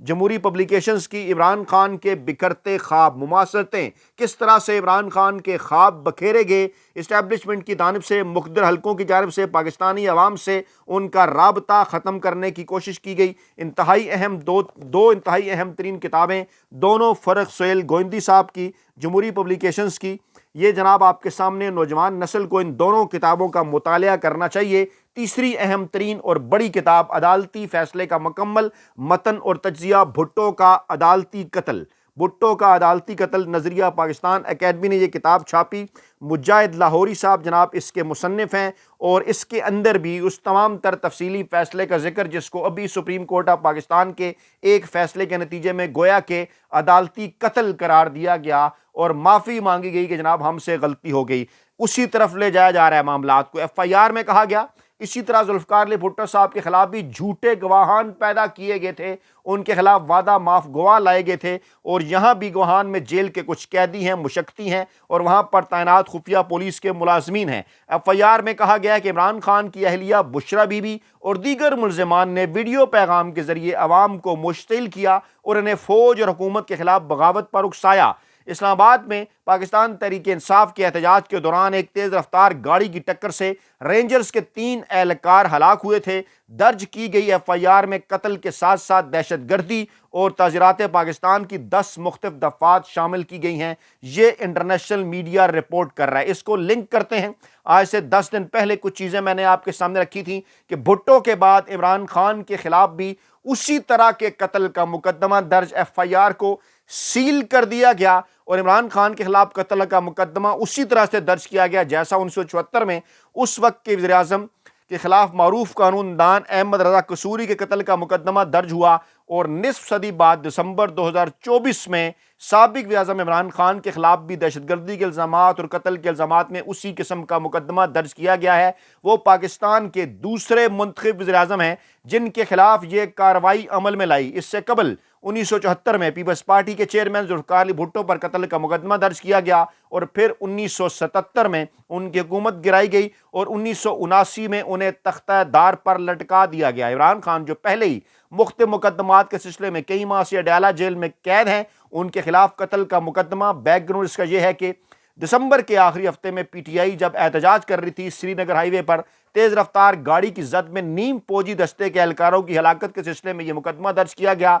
جمہوری پبلیکیشنز کی عمران خان کے بکھرتے خواب، مماثلتیں، کس طرح سے عمران خان کے خواب بکھیرے گئے، اسٹیبلشمنٹ کی جانب سے، مقتدر حلقوں کی جانب سے پاکستانی عوام سے ان کا رابطہ ختم کرنے کی کوشش کی گئی۔ انتہائی اہم دو انتہائی اہم ترین کتابیں، دونوں فرق سہیل گوئندی صاحب کی، جمہوری پبلیکیشنز کی، یہ جناب آپ کے سامنے نوجوان نسل کو ان دونوں کتابوں کا مطالعہ کرنا چاہیے۔ تیسری اہم ترین اور بڑی کتاب، عدالتی فیصلے کا مکمل متن اور تجزیہ، بھٹو کا عدالتی قتل، بھٹو کا عدالتی قتل، نظریہ پاکستان اکیڈمی نے یہ کتاب چھاپی۔ مجاہد لاہوری صاحب جناب اس کے مصنف ہیں، اور اس کے اندر بھی اس تمام تر تفصیلی فیصلے کا ذکر جس کو ابھی سپریم کورٹ آف پاکستان کے ایک فیصلے کے نتیجے میں گویا کہ عدالتی قتل قرار دیا گیا اور معافی مانگی گئی کہ جناب ہم سے غلطی ہو گئی، اسی طرف لے جایا جا رہا ہے معاملات کو۔ ایف آئی آر میں کہا گیا اسی طرح ذوالفقار علی بھٹو صاحب کے خلاف بھی جھوٹے گواہان پیدا کیے گئے تھے، ان کے خلاف وعدہ معاف گواہ لائے گئے تھے، اور یہاں بھی گواہان میں جیل کے کچھ قیدی ہیں، مشقتی ہیں، اور وہاں پر تعینات خفیہ پولیس کے ملازمین ہیں۔ ایف آئی آر میں کہا گیا ہے کہ عمران خان کی اہلیہ بشرا بی بی اور دیگر ملزمان نے ویڈیو پیغام کے ذریعے عوام کو مشتعل کیا اور انہیں فوج اور حکومت کے خلاف بغاوت پر اکسایا۔ اسلام آباد میں پاکستان تحریک انصاف کے احتجاج کے دوران ایک تیز رفتار گاڑی کی ٹکر سے رینجرز کے 3 اہلکار ہلاک ہوئے تھے۔ درج کی گئی ایف آئی آر میں قتل کے ساتھ ساتھ دہشت گردی اور تعزیرات پاکستان کی 10 مختلف دفعات شامل کی گئی ہیں۔ یہ انٹرنیشنل میڈیا رپورٹ کر رہا ہے۔ اس کو لنک کرتے ہیں، آج سے 10 دن پہلے کچھ چیزیں میں نے آپ کے سامنے رکھی تھیں کہ بھٹو کے بعد عمران خان کے خلاف بھی اسی طرح کے قتل کا مقدمہ درج، ایف آئی آر کو سیل کر دیا گیا، اور عمران خان کے خلاف قتل کا مقدمہ اسی طرح سے درج کیا گیا جیسا 1974 میں اس وقت کے وزیر اعظم کے خلاف معروف قانون دان احمد رضا قصوری کے قتل کا مقدمہ درج ہوا، اور نصف صدی بعد دسمبر 2024 میں سابق وزیر اعظم عمران خان کے خلاف بھی دہشت گردی کے الزامات اور قتل کے الزامات میں اسی قسم کا مقدمہ درج کیا گیا ہے۔ وہ پاکستان کے دوسرے منتخب وزیر اعظم ہیں جن کے خلاف یہ کارروائی عمل میں لائی۔ اس سے قبل 1974 میں پیپلز پارٹی کے چیئرمین ذوالفقار علی بھٹو پر قتل کا مقدمہ درج کیا گیا، اور پھر 1977 میں ان کی حکومت گرائی گئی، اور 1979 میں انہیں تختہ دار پر لٹکا دیا گیا۔ عمران خان جو پہلے ہی مختلف مقدمات کے سلسلے میں کئی ماہ سے اڈیالہ جیل میں قید ہیں، ان کے خلاف قتل کا مقدمہ۔ بیک گراؤنڈ اس کا یہ ہے کہ دسمبر کے آخری ہفتے میں پی ٹی آئی جب احتجاج کر رہی تھی سری نگر ہائی وے پر، تیز رفتار گاڑی کی زد میں نیم فوجی دستے کے اہلکاروں کی ہلاکت کے سلسلے میں یہ مقدمہ درج کیا گیا،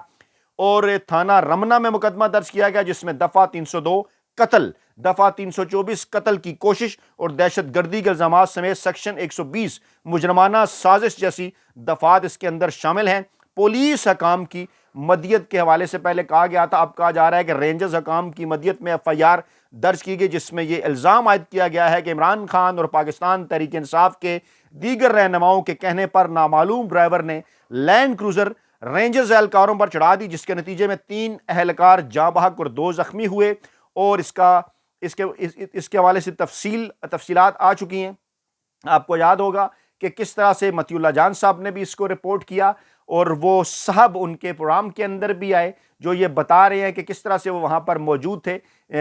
اور تھانہ رمنا میں مقدمہ درج کیا گیا جس میں دفعہ 302 قتل، دفعہ 324 قتل کی کوشش اور دہشت گردی کے الزامات سمیت سیکشن 120 مجرمانہ سازش جیسی دفعات اس کے اندر شامل ہیں۔ پولیس حکام کی مدیت کے حوالے سے پہلے کہا گیا تھا، اب کہا جا رہا ہے کہ رینجرز حکام کی مدیت میں ایف آئی آر درج کی گئی جس میں یہ الزام عائد کیا گیا ہے کہ عمران خان اور پاکستان تحریک انصاف کے دیگر رہنماؤں کے کہنے پر نامعلوم ڈرائیور نے لینڈ کروزر رینجرز اہلکاروں پر چڑھا دی، جس کے نتیجے میں 3 اہلکار جاں بحق اور 2 زخمی ہوئے، اور اس کے حوالے سے تفصیلات آ چکی ہیں۔ آپ کو یاد ہوگا کہ کس طرح سے متی اللہ جان صاحب نے بھی اس کو رپورٹ کیا، اور وہ صاحب ان کے پروگرام کے اندر بھی آئے جو یہ بتا رہے ہیں کہ کس طرح سے وہ وہاں پر موجود تھے،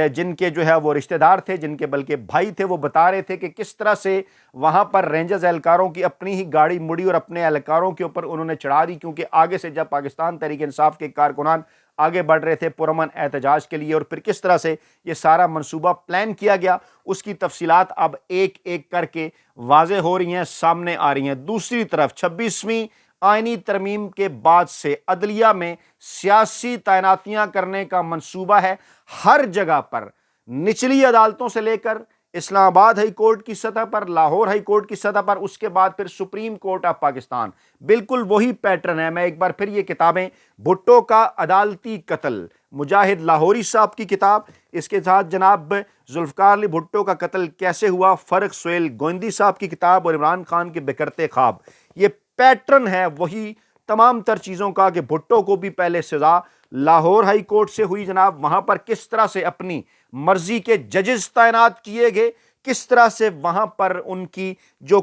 جن کے جو ہے وہ رشتہ دار تھے، جن کے بلکہ بھائی تھے، وہ بتا رہے تھے کہ کس طرح سے وہاں پر رینجرز اہلکاروں کی اپنی ہی گاڑی مڑی اور اپنے اہلکاروں کے اوپر انہوں نے چڑھا دی، کیونکہ آگے سے جب پاکستان تحریک انصاف کے کارکنان آگے بڑھ رہے تھے پرامن احتجاج کے لیے، اور پھر کس طرح سے یہ سارا منصوبہ پلان کیا گیا، اس کی تفصیلات اب ایک ایک کر کے واضح ہو رہی ہیں، سامنے آ رہی ہیں۔ دوسری طرف 26ویں آئینی ترمیم کے بعد سے عدلیہ میں سیاسی تعیناتیاں کرنے کا منصوبہ ہے، ہر جگہ پر، نچلی عدالتوں سے لے کر اسلام آباد ہائی کورٹ کی سطح پر، لاہور ہائی کورٹ کی سطح پر، اس کے بعد پھر سپریم کورٹ آف پاکستان، بالکل وہی پیٹرن ہے۔ میں ایک بار پھر یہ کتابیں، بھٹو کا عدالتی قتل، مجاہد لاہوری صاحب کی کتاب، اس کے ساتھ جناب ذوالفقار علی بھٹو کا قتل کیسے ہوا، فرق سہیل گوئندی صاحب کی کتاب، اور عمران خان کے بکھرتے خواب، یہ پیٹرن ہے وہی تمام تر چیزوں کا کہ بھٹو کو بھی پہلے سزا لاہور ہائی کورٹ سے ہوئی جناب، وہاں پر کس طرح سے اپنی مرضی کے ججز تعینات کیے گئے، کس طرح سے وہاں پر ان کی جو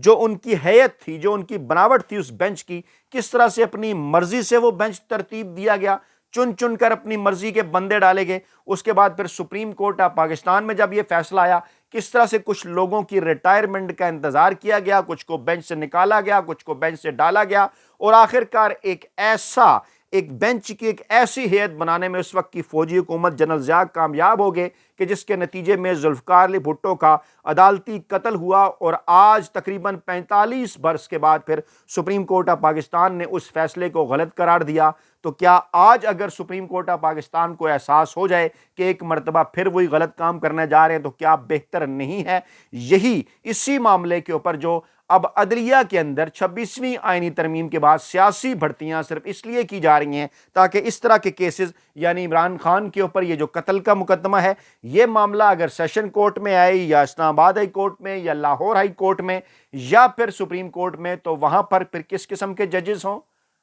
ان کی ہیئت تھی، جو ان کی بناوٹ تھی اس بینچ کی، کس طرح سے اپنی مرضی سے وہ بینچ ترتیب دیا گیا، چن چن کر اپنی مرضی کے بندے ڈالے گئے۔ اس کے بعد پھر سپریم کورٹ آف پاکستان میں جب یہ فیصلہ آیا کس طرح سے کچھ لوگوں کی ریٹائرمنٹ کا انتظار کیا گیا، کچھ کو بینچ سے نکالا گیا، کچھ کو بینچ سے ڈالا گیا، اور آخر کار ایک بینچ کی ایک ایسی ہیئت بنانے میں اس وقت کی فوجی حکومت جنرل ضیاء کامیاب ہو گئے کہ جس کے نتیجے میں ذوالفقار علی بھٹو کا عدالتی قتل ہوا، اور آج تقریباً 45 برس کے بعد پھر سپریم کورٹ آف پاکستان نے اس فیصلے کو غلط قرار دیا۔ تو کیا آج اگر سپریم کورٹ آف پاکستان کو احساس ہو جائے کہ ایک مرتبہ پھر وہی غلط کام کرنے جا رہے ہیں تو کیا بہتر نہیں ہے؟ اسی معاملے کے اوپر جو اب عدلیہ کے اندر 26ویں آئینی ترمیم کے بعد سیاسی بھرتیاں صرف اس لیے کی جا رہی ہیں تاکہ اس طرح کے کیسز، یعنی عمران خان کے اوپر یہ جو قتل کا مقدمہ ہے، یہ معاملہ اگر سیشن کورٹ میں آئے یا اسلام آباد ہائی کورٹ میں یا لاہور ہائی کورٹ میں یا پھر سپریم کورٹ میں، تو وہاں پر پھر کس قسم کے ججز ہوں؟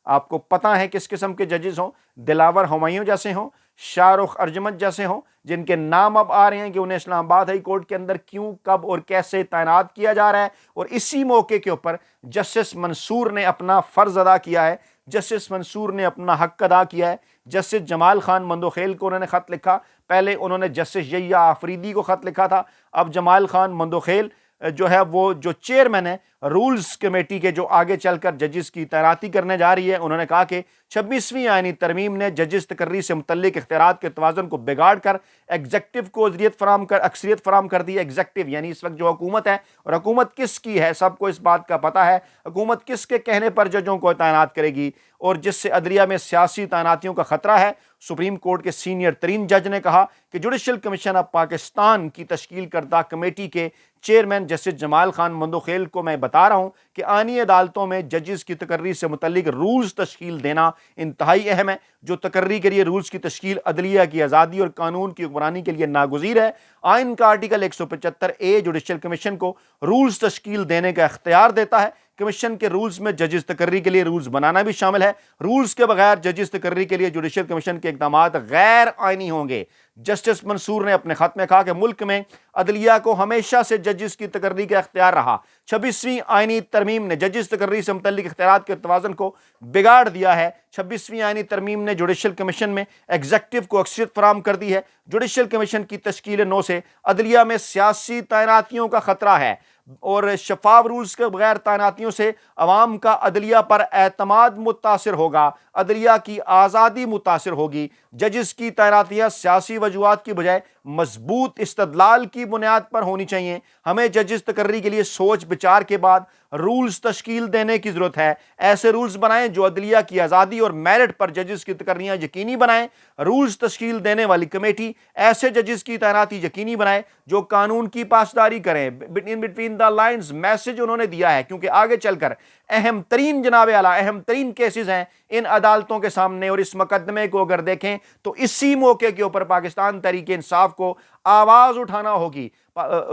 آپ کو پتہ ہے کس قسم کے ججز ہوں؟ دلاور ہمایوں جیسے ہوں، شاہ رخ ارجمند جیسے ہوں، جن کے نام اب آ رہے ہیں کہ انہیں اسلام آباد ہائی کورٹ کے اندر کیوں، کب اور کیسے تعینات کیا جا رہا ہے۔ اور اسی موقع کے اوپر جسٹس منصور نے اپنا فرض ادا کیا ہے، جسٹس منصور نے اپنا حق ادا کیا ہے۔ جسٹس جمال خان مندوخیل کو انہوں نے خط لکھا، پہلے انہوں نے جسٹس یحییٰ آفریدی کو خط لکھا تھا، اب جمال خان مندوخیل جو ہے وہ جو چیئرمین ہے رولز کمیٹی کے، جو آگے چل کر ججز کی تعیناتی کرنے جا رہی ہے، انہوں نے کہا کہ 26ویں آئینی ترمیم نے ججز تقرری سے متعلق اختیارات کے توازن کو بگاڑ کر ایگزیکٹو کو اکثریت فراہم کر دی ہے۔ ایگزیکٹو یعنی اس وقت جو حکومت ہے، اور حکومت کس کی ہے سب کو اس بات کا پتہ ہے، حکومت کس کے کہنے پر ججوں کو تعینات کرے گی، اور جس سے عدلیہ میں سیاسی تعیناتیوں کا خطرہ ہے۔ سپریم کورٹ کے سینئر ترین جج نے کہا کہ جوڈیشل کمیشن آف پاکستان کی تشکیل کردہ کمیٹی کے چیئرمین جسٹس جمال خان مندوخیل کو میں بتا رہا ہوں کہ آئینی عدالتوں میں ججز کی تقرری سے متعلق رولز تشکیل دینا انتہائی اہم ہے۔ جو تقرری کے لیے رولز کی تشکیل عدلیہ کی آزادی اور قانون کی حکمرانی کے لیے ناگزیر ہے۔ آئین کا آرٹیکل 175A جوڈیشل کمیشن کو رولز تشکیل دینے کا اختیار دیتا ہے۔ کمیشن کے رولز میں ججز تقرری کے لیے رولز بنانا بھی شامل ہے۔ رولز کے بغیر ججز تقرری کے لیے جوڈیشل کمیشن کے اقدامات غیر آئینی ہوں گے۔ جسٹس منصور نے اپنے خط میں کہا کہ ملک میں عدلیہ کو ہمیشہ سے ججز کی تقرری کا اختیار رہا۔ 26ویں آئینی ترمیم نے ججز تقرری سے متعلق اختیارات کے توازن کو بگاڑ دیا ہے۔ 26ویں آئینی ترمیم نے جوڈیشل کمیشن میں ایگزیکٹو کو اکثریت فراہم کر دی ہے۔ جوڈیشل کمیشن کی تشکیل نو سے عدلیہ میں سیاسی تعیناتیوں کا خطرہ ہے، اور شفاف رولز کے بغیر تعیناتیوں سے عوام کا عدلیہ پر اعتماد متاثر ہوگا، عدلیہ کی آزادی متاثر ہوگی۔ ججز کی تعیناتیاں سیاسی وجوہات کی بجائے مضبوط استدلال کی بنیاد پر ہونی چاہیے۔ ہمیں ججز تقرری کے لیے سوچ بچار کے بعد رولز تشکیل دینے کی ضرورت ہے۔ ایسے رولز بنائیں جو عدلیہ کی آزادی اور میرٹ پر ججز کی تقرریاں یقینی بنائیں۔ رولز تشکیل دینے والی کمیٹی ایسے ججز کی تعیناتی یقینی بنائے جو قانون کی پاسداری کریں۔ In between the lines message انہوں نے دیا ہے، کیونکہ آگے چل کر اہم ترین، جناب اعلیٰ، اہم ترین کیسز ہیں ان عدالتوں کے سامنے، اور اس مقدمے کو اگر دیکھیں تو اسی موقع کے اوپر پاکستان تحریک انصاف کو آواز اٹھانا ہوگی۔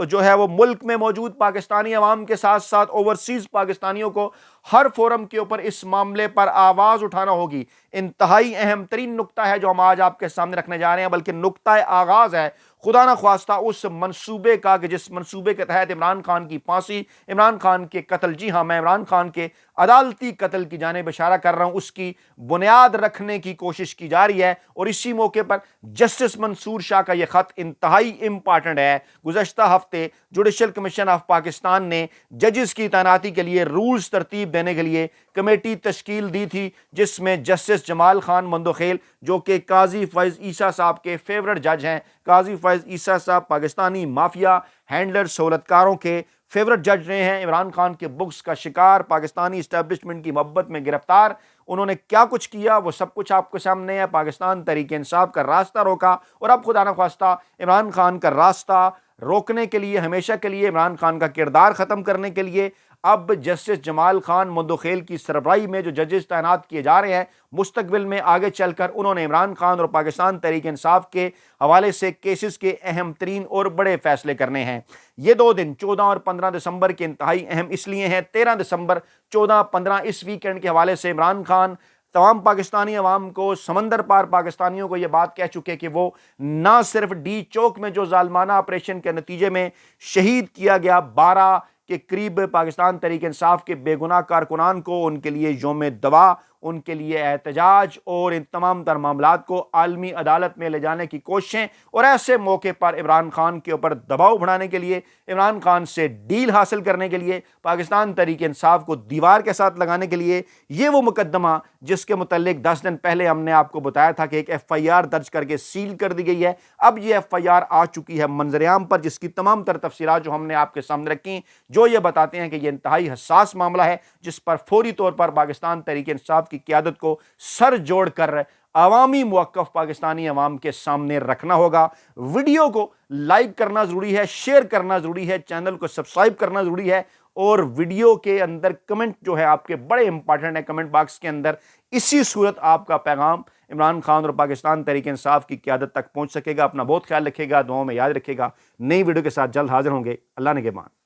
جو ہے وہ ملک میں موجود پاکستانی عوام کے ساتھ ساتھ اوورسیز پاکستانیوں کو ہر فورم کے اوپر اس معاملے پر آواز اٹھانا ہوگی۔ انتہائی اہم ترین نقطہ ہے جو ہم آج آپ کے سامنے رکھنے جا رہے ہیں، بلکہ نقطہ آغاز ہے خدا نہ خواستہ اس منصوبے کا کہ جس منصوبے کے تحت عمران خان کی پھانسی، عمران خان کے قتل، جی ہاں میں عمران خان کے عدالتی قتل کی جانب اشارہ کر رہا ہوں، اس کی بنیاد رکھنے کی کوشش کی جا رہی ہے۔ اور اسی موقع پر جسٹس منصور شاہ کا یہ خط انتہائی امپارٹنٹ ہے۔ گزشتہ ہفتے جوڈیشل کمیشن آف پاکستان نے ججز کی تعیناتی کے لیے رولز ترتیب دینے کے لیے کمیٹی تشکیل دی تھی، جس میں جسٹس جمال خان مندوخیل، جو کہ قاضی فیض عیسیٰ صاحب کے فیورٹ جج ہیں، قاضی فیض عیسیٰ صاحب پاکستانی مافیا ہینڈلر سہولتکاروں کے فیورٹ جج رہے ہیں، عمران خان کے بغض کا شکار، پاکستانی اسٹیبلشمنٹ کی محبت میں گرفتار۔ انہوں نے کیا کچھ کیا وہ سب کچھ آپ کے سامنے ہے۔ پاکستان تحریک انصاف کا راستہ روکا، اور اب خدا نہ خواستہ عمران خان کا راستہ روکنے کے لیے، ہمیشہ کے لیے عمران خان کا کردار ختم کرنے کے لیے اب جسٹس جمال خان مندوخیل کی سربراہی میں جو ججز تعینات کیے جا رہے ہیں، مستقبل میں آگے چل کر انہوں نے عمران خان اور پاکستان تحریک انصاف کے حوالے سے کیسز کے اہم ترین اور بڑے فیصلے کرنے ہیں۔ یہ 2 دن 14 اور 15 دسمبر کے انتہائی اہم اس لیے ہیں۔ 13 دسمبر، 14، 15 اس ویکینڈ کے حوالے سے عمران خان تمام پاکستانی عوام کو، سمندر پار پاکستانیوں کو یہ بات کہہ چکے کہ وہ نہ صرف ڈی چوک میں جو ظالمانہ آپریشن کے نتیجے میں شہید کیا گیا 12 کے قریب پاکستان تحریک انصاف کے بے گناہ کارکنان کو، ان کے لیے یوم دوا ان کے لیے احتجاج اور ان تمام تر معاملات کو عالمی عدالت میں لے جانے کی کوششیں، اور ایسے موقع پر عمران خان کے اوپر دباؤ بڑھانے کے لیے، عمران خان سے ڈیل حاصل کرنے کے لیے، پاکستان تحریک انصاف کو دیوار کے ساتھ لگانے کے لیے، یہ وہ مقدمہ جس کے متعلق 10 دن پہلے ہم نے آپ کو بتایا تھا کہ ایک FIR درج کر کے سیل کر دی گئی ہے۔ اب یہ FIR آ چکی ہے منظر عام پر، جس کی تمام تر تفصیلات جو ہم نے آپ کے سامنے رکھی، جو یہ بتاتے ہیں کہ یہ انتہائی حساس معاملہ ہے جس پر فوری طور پر پاکستان تحریک انصاف کی قیادت کو سر جوڑ کر عوامی موقف پاکستانی عوام کے سامنے رکھنا ہوگا۔ ویڈیو کو لائک کرنا ضروری ہے، شیئر کرنا ضروری ہے، چینل کو سبسکرائب کرنا ضروری ہے، اور ویڈیو کے اندر کمنٹ جو ہے آپ کے بڑے امپارٹنٹ ہے، کمنٹ باکس کے اندر اسی صورت آپ کا پیغام عمران خان اور پاکستان تحریک انصاف کی قیادت تک پہنچ سکے گا۔ اپنا بہت خیال رکھے گا، دعاؤں میں یاد رکھے گا۔ نئی ویڈیو کے ساتھ جلد حاضر ہوں گے۔ اللہ نگہبان۔